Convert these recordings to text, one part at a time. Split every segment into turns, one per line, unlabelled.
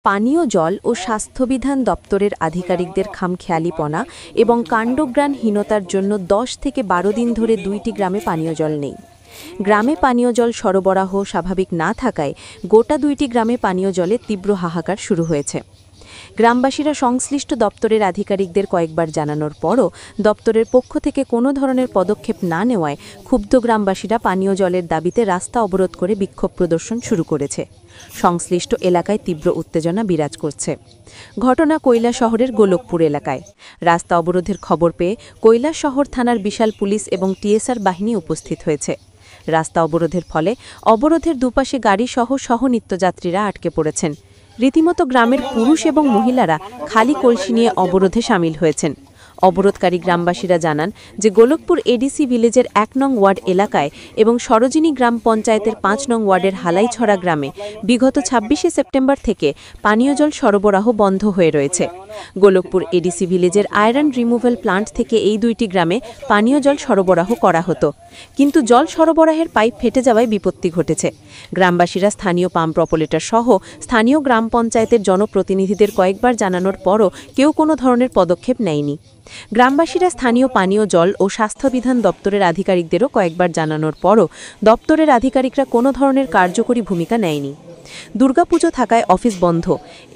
পানীয় জল ও স্বাস্থ্যবিধান দপ্তরের আধিকারিকদের খামখেয়ালিপনা এবং কাণ্ডজ্ঞানহীনতার জন্য 10 থেকে 12 দিন ধরে 2টি গ্রামে পানীয় জল নেই। গ্রামে পানীয় জল সরবরাহ স্বাভাবিক না থাকায় গোটা 2টি গ্রামে পানীয় জলের তীব্র হাহাকার শুরু হয়েছে। গ্রামবাসীরা সংশ্লিষ্ট দপ্তরের আধিকারিকদের কয়েকবার জানানোর পরও দপ্তরের পক্ষ থেকে কোনো ধরনের পদক্ষেপ না নেওয়ায় ক্ষুব্ধ গ্রামবাসীরা পানীয় জলের দাবিতে রাস্তা অবরোধ করে বিক্ষোভ প্রদর্শন শুরু করেছে। সংশ্লিষ্ট এলাকায় তীব্র উত্তেজনা বিরাজ করছে। ঘটনা কৈলাসহরের গোলকপুর এলাকায়। রাস্তা অবরোধের খবর পেয়ে কৈলাসহর থানার বিশাল পুলিশ এবং টিএসআর বাহিনী উপস্থিত হয়েছে। রাস্তা অবরোধের ফলে অবরোধের দুপাশে গাড়িসহ নিত্যযাত্রীরা আটকে পড়েছেন। রীতিমতো গ্রামের পুরুষ এবং মহিলারা খালি কলসি নিয়ে অবরোধে সামিল হয়েছেন। অবরোধকারী গ্রামবাসীরা জানান যে গোলকপুর এডিসি ভিলেজের 1 নং ওয়ার্ড এলাকায় এবং সরোজিনী গ্রাম পঞ্চায়েতের 5 নং ওয়ার্ডের হালাইছড়া গ্রামে বিগত 26শে সেপ্টেম্বর থেকে পানীয় জল সরবরাহ বন্ধ হয়ে রয়েছে। গোলকপুর এডিসি ভিলেজের আয়রন রিমুভাল প্লান্ট থেকে এই 2টি গ্রামে পানীয় জল সরবরাহ করা হতো, কিন্তু জল সরবরাহের পাইপ ফেটে যাওয়ায় বিপত্তি ঘটেছে। গ্রামবাসীরা স্থানীয় পাম্প অপারেটর সহ স্থানীয় গ্রাম পঞ্চায়েতের জনপ্রতিনিধিদের কয়েকবার জানানোর পরও কেউ কোনো ধরনের পদক্ষেপ নেয়নি। গ্রামবাসীরা স্থানীয় পানীয় জল ও স্বাস্থ্যবিধান দপ্তরের আধিকারিকদেরও কয়েকবার জানানোর পরও দপ্তরের আধিকারিকরা কোনো ধরনের কার্যকরী ভূমিকা নেয়নি। দুর্গাপুজো থাকায় অফিস বন্ধ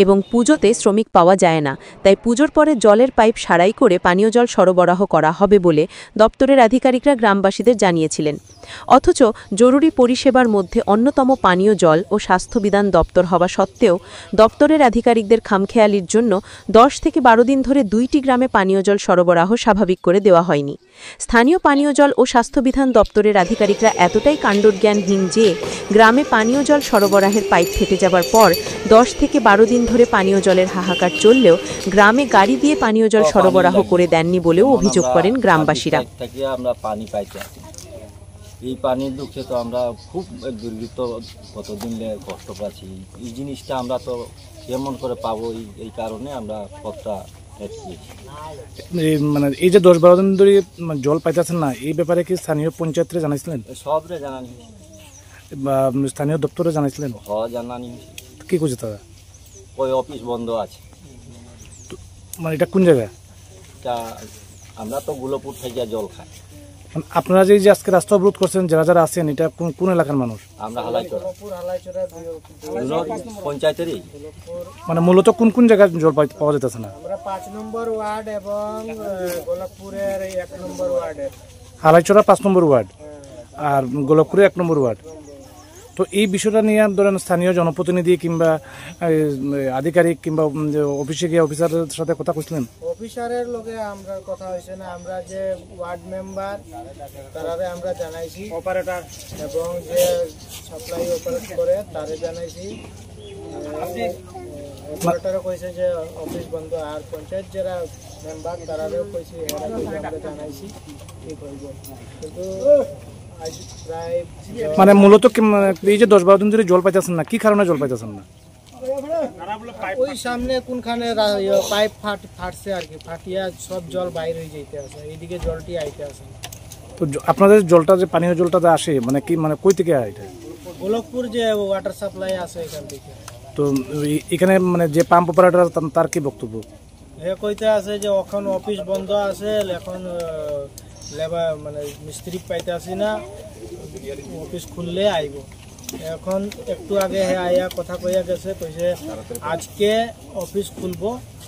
এবং পুজোতে শ্রমিক পাওয়া যায় না, তাই পুজোর পরে জলের পাইপ সারাই করে পানীয় জল সরবরাহ করা হবে বলে দপ্তরের আধিকারিকরা গ্রামবাসীদের জানিয়েছিলেন। অথচ জরুরি পরিষেবার মধ্যে অন্যতম পানীয় জল ও স্বাস্থ্যবিধান দপ্তর হওয়া সত্ত্বেও দপ্তরের আধিকারিকদের খামখেয়ালির জন্য 10 থেকে 12 দিন ধরে 2টি গ্রামে পানীয় জল সরবরাহ স্বাভাবিক করে দেওয়া হয়নি। স্থানীয় পানীয় জল ও স্বাস্থ্যবিধান দপ্তরের আধিকারিকরা এতটাই কাণ্ডজ্ঞানহীন যে গ্রামে পানীয় জল সরবরাহের পাইপ ফেটে যাবার পর 10 থেকে 12 দিন ধরে পানীয় জলের হাহাকার চললেও গ্রামে গাড়ি দিয়ে পানীয় জল সরবরাহ করে দেননি বলেও অভিযোগ করেন গ্রামবাসীরা।
এই পানির দুঃখে তো আমরা খুব দুর্গত, কতদিন কষ্ট পাচ্ছি। এই জিনিসটা আমরা তো কেমন করে পাবো, এই কারণে আমরা পথটা
মানে এই যে 10-12 দিন ধরে জল পাইতেছেন না, এই ব্যাপারে কি স্থানীয় পঞ্চায়েতরে জানাইছিলেন?
সবরে জানানি
বা স্থানীয় দপ্তরে জানাইছিলেন?
জানানি।
কি করছে তারা?
ওই অফিস বন্ধ আছে।
মানে এটা কোন জায়গায়?
আমরা তো গোলকপুর থেকে জল খাই।
আপনারা যে আজকে রাস্তা অবরোধ করছেন, যারা আছেন, এটা কোন এলাকার মানুষ?
আমরা হালাইছড়া পঞ্চায়েতেরই।
মানে মূলত কোন জায়গায় জল পাওয়া যেতেছে না?
আমরা 5 নম্বর ওয়ার্ড এবং গোলকপুরের 1 নম্বর ওয়ার্ডে।
হালাইছড়া 5 নম্বর ওয়ার্ড আর গোলকপুরে 1 নম্বর ওয়ার্ড। তো এই বিষয়টা নিয়ে ধরেন স্থানীয় জনপ্রতিনিধি কিংবা আধিকারিক কিংবা অফিসে গিয়ে অফিসারের সাথে কথা কইছিলেন?
অফিসারের লগে আমরা কথা হয়েছে না। আমরা যে ওয়ার্ড মেম্বার তারারে আমরা জানাইছি, অপারেটর এবং যে সাপ্লাই অপারেট করে তারে জানাইছি। অপারেটরও কইছে যে অফিস বন্ধ, আর পঞ্চায়েত যারা মেম্বার তারারেও কইছে, আমরা জানাইছি ঠিক হইব। কিন্তু
মানে মূলত এই যে 10-12 দিন ধরে জল পাইতেছেন না, কি কারণে জল পাইতেছেন না?
ওই সামনে কোনখানে পাইপ ফাটছে আর কি, ফাটিয়া সব জল বাইরে হয়ে যাইতে আছে, এইদিকে জলটি আইতে আছে।
তো আপনাদের জলটা যে পানীয় জলটা আসে মানে কি, মানে কই থেকে আইতে?
গোলকপুর যে ওয়াটার সাপ্লাই আছে এখান থেকে।
তো এখানে মানে যে পাম্প অপারেটর তার কি বক্তব্য?
এ কইতে আছে যে এখন অফিস বন্ধ আছে, এখন লেবার মানে মিস্ত্রি পাইতে আসি না, অফিস খুললে আইব। এখন একটু আগে আয়া কথা কইয়া গেছে, কইছে আজকে অফিস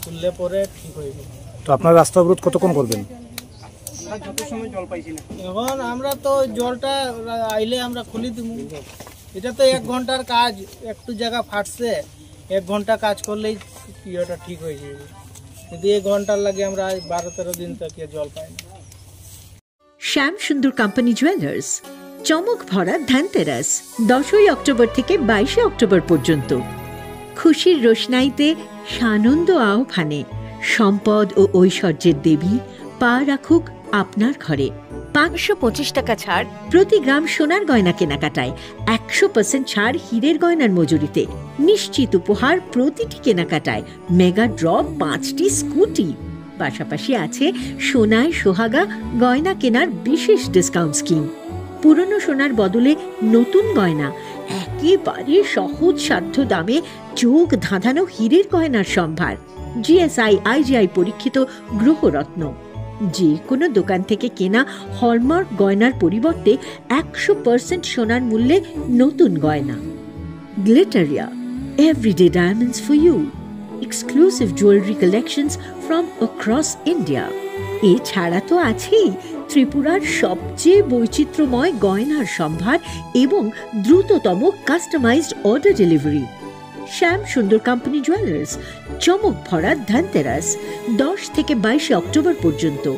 খুললে পরে ঠিক হইব।
তো আপনার রাস্তা অবরোধ কতক্ষণ করবেন?
এখন আমরা তো জলটা আইলে আমরা খুলি দিব। এটা তো 1 ঘন্টার কাজ, একটু জায়গা ফাটছে, 1 ঘন্টা কাজ করলেই ইয়েটা ঠিক হয়ে যাবে। কিন্তু 1 ঘন্টার লাগে আমরা 12-13 দিন থেকে জল পাই না।
শ্যাম সুন্দর কোম্পানি জুয়েলার্স, চমক ভরা ধানতেরাস 10ই অক্টোবর থেকে 22শে অক্টোবর পর্যন্ত। খুশির রোশনাইতে সানন্দ আহ্বানে সম্পদ ও ঐশ্বর্যের দেবী পা রাখুক আপনার ঘরে। 525 টাকা ছাড় প্রতি গ্রাম সোনার গয়না কেনাকাটায়, 100% ছাড় হীরের গয়নার মজুরিতে, নিশ্চিত উপহার প্রতিটি কেনাকাটায়, মেগা ড্র 5টি স্কুটি। পাশাপাশি আছে সোনায় সোহাগা গয়না কেনার বিশেষ ডিসকাউন্ট স্কিম। পুরনো সোনার বদলে নতুন গয়না একেবারে সহজ সাধ্য দামে চোখ ধাঁধানো হীরের গয়নার সম্ভার, জিএসআই আইজিআই পরীক্ষিত গ্রহরত্ন। যে কোনো দোকান থেকে কেনা হলমার্ক গয়নার পরিবর্তে 100% সোনার মূল্যে নতুন গয়না। গ্লিটারিয়া, everyday diamonds for you. Exclusive jewelry collections from across India. এছাড়া তো আছেই ত্রিপুরার সবচেয়ে বৈচিত্র্যময় গয়নার সম্ভার এবং দ্রুততম কাস্টমাইজড অর্ডার ডেলিভারি। শ্যাম সুন্দর কোম্পানি জুয়েলার্স, চমক ভরা ধনতেরাস, 10 থেকে 22 অক্টোবর পর্যন্ত।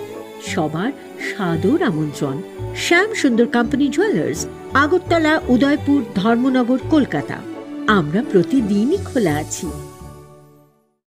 সবার সাদর আমন্ত্রণ। শ্যাম সুন্দর কোম্পানি জুয়েলার্স, আগরতলা, উদয়পুর, ধর্মনগর, কলকাতা। আমরা প্রতিদিনই খোলা আছি।